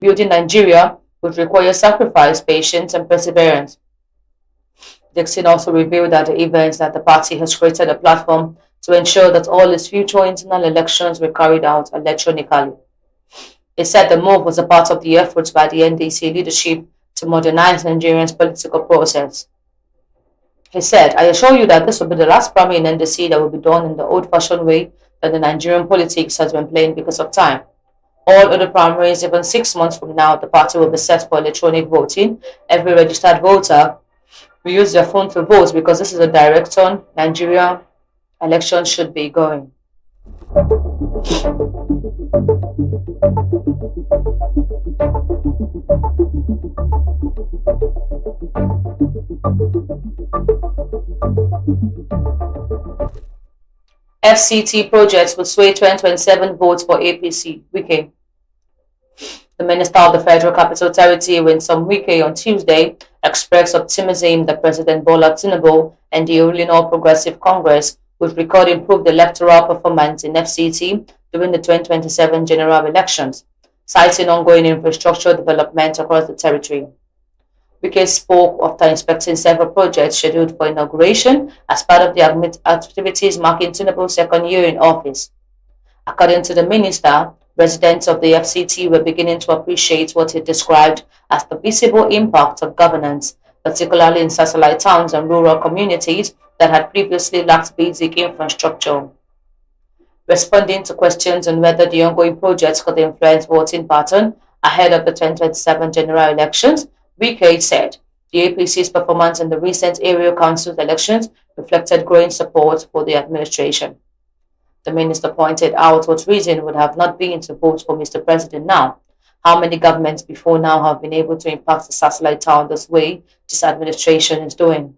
Building Nigeria would require sacrifice, patience, and perseverance. Dixon also revealed at the event that the party has created a platform to ensure that all its future internal elections were carried out electronically. He said the move was a part of the efforts by the NDC leadership to modernize Nigeria's political process. He said, I assure you that this will be the last primary in NDC that will be done in the old-fashioned way that the Nigerian politics has been playing because of time. All other primaries, even 6 months from now, the party will be set for electronic voting. Every registered voter will use their phone to vote because this is a direction Nigeria elections should be going. FCT projects will sway 2027 votes for APC. Wike. The Minister of the Federal Capital Territory, Winsome Wike, on Tuesday expressed optimism that President Bola Tinubu and the ruling All Progressive Congress would record improved electoral performance in FCT during the 2027 general elections, citing ongoing infrastructure development across the territory. Wike spoke after inspecting several projects scheduled for inauguration as part of the activities marking Tinubu's second year in office. According to the minister, residents of the FCT were beginning to appreciate what he described as the visible impact of governance, particularly in satellite towns and rural communities that had previously lacked basic infrastructure. Responding to questions on whether the ongoing projects could influence voting pattern ahead of the 2027 general elections, Wike said the APC's performance in the recent area council elections reflected growing support for the administration. The minister pointed out what reason would have not been to vote for Mr. President now. How many governments before now have been able to impact the satellite town this way this administration is doing?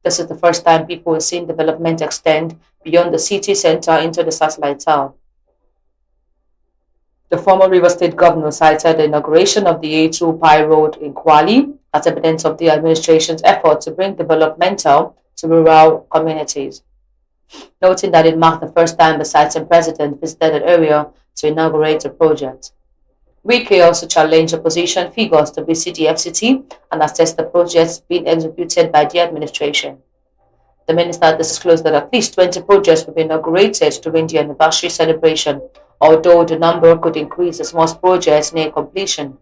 This is the first time people are seeing development extend beyond the city center into the satellite town. The former Rivers State governor cited the inauguration of the A2 Pi Road in Kwali as evidence of the administration's effort to bring developmental to rural communities, noting that it marked the first time the sitting president visited the area to inaugurate the project. Wike also challenged opposition figures to visit the FCT and assess the projects being executed by the administration. The minister disclosed that at least 20 projects will be inaugurated during the anniversary celebration, although the number could increase as most projects near completion.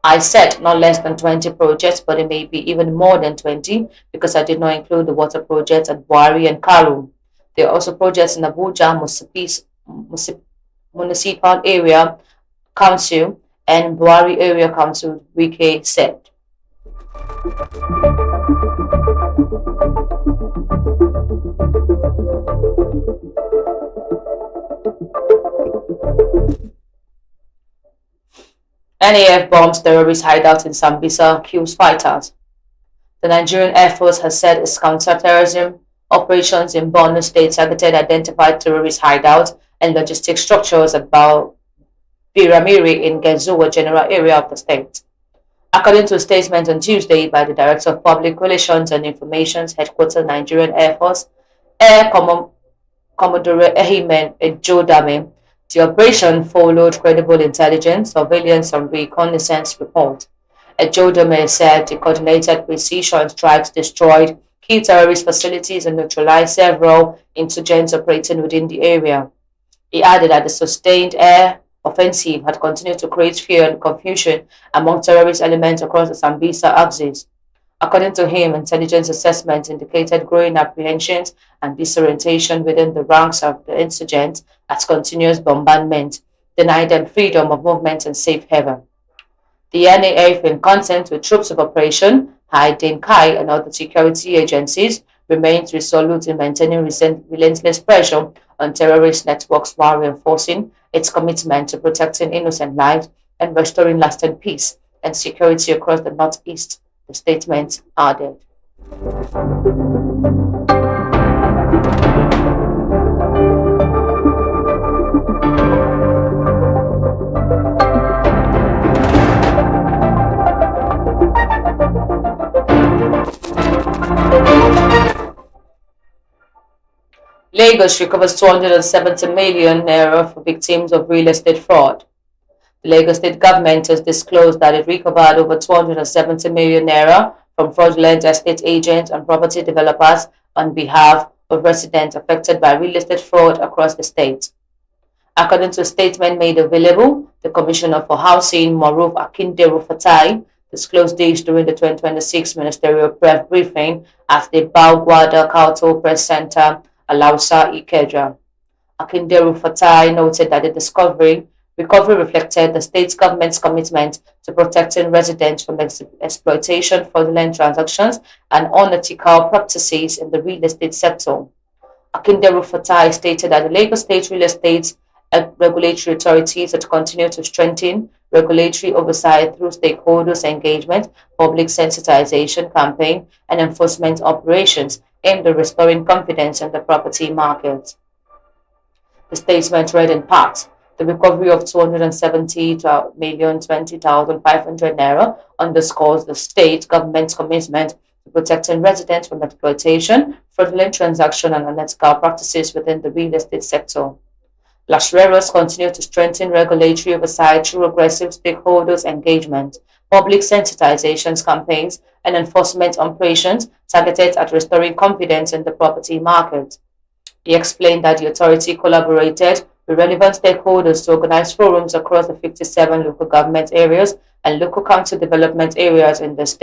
I said not less than 20 projects, but it may be even more than 20 because I did not include the water projects at Buari and Karu. There are also projects in Abuja Municipal Area Council and Buari Area Council, Wike said. NAF bombs terrorist hideout in Sambisa, kills fighters. The Nigerian Air Force has said its counter-terrorism operations in Borno State targeted identified terrorist hideouts and logistic structures at Biramiri in Gezuwa general area of the state. According to a statement on Tuesday by the Director of Public Relations and Information's headquarters, Nigerian Air Force, Air Commodore Ehimen Ejodame, the operation followed credible intelligence, surveillance, and reconnaissance reports. Ejodame said the coordinated precision strikes destroyed key terrorist facilities and neutralized several insurgents operating within the area. He added that the sustained air offensive had continued to create fear and confusion among terrorist elements across the Sambisa axis. According to him, intelligence assessments indicated growing apprehensions and disorientation within the ranks of the insurgents as continuous bombardment denied them freedom of movement and safe haven. The NAF, in concert with troops of Operation Haidin Kai and other security agencies, remains resolute in maintaining relentless pressure on terrorist networks while reinforcing its commitment to protecting innocent lives and restoring lasting peace and security across the Northeast, the statement added. Lagos recovers 270 million naira for victims of real estate fraud. The Lagos State government has disclosed that it recovered over 270 million naira from fraudulent estate agents and property developers on behalf of residents affected by real estate fraud across the state. According to a statement made available, the Commissioner for Housing, Maruf Akinderu Fatai, disclosed this during the 2026 ministerial press briefing at the Balgwada Kautal Press Center, Alausa, Ikeja. Akinderu Fatai noted that the recovery reflected the state government's commitment to protecting residents from exploitation, fraudulent transactions, and unethical practices in the real estate sector. Akinderu Fatai stated that the Lagos State Real Estate regulatory authorities had continued to strengthen regulatory oversight through stakeholders' engagement, public sensitization campaign, and enforcement operations aimed at restoring confidence in the property market. The statement read in part, the recovery of 270,020,500 naira underscores the state government's commitment to protecting residents from exploitation, fraudulent transaction, and unethical practices within the real estate sector. Lasreros continue to strengthen regulatory oversight through aggressive stakeholders' engagement, public sensitization campaigns, and enforcement operations targeted at restoring confidence in the property market. He explained that the authority collaborated with relevant stakeholders to organize forums across the 57 local government areas and local council development areas in the state.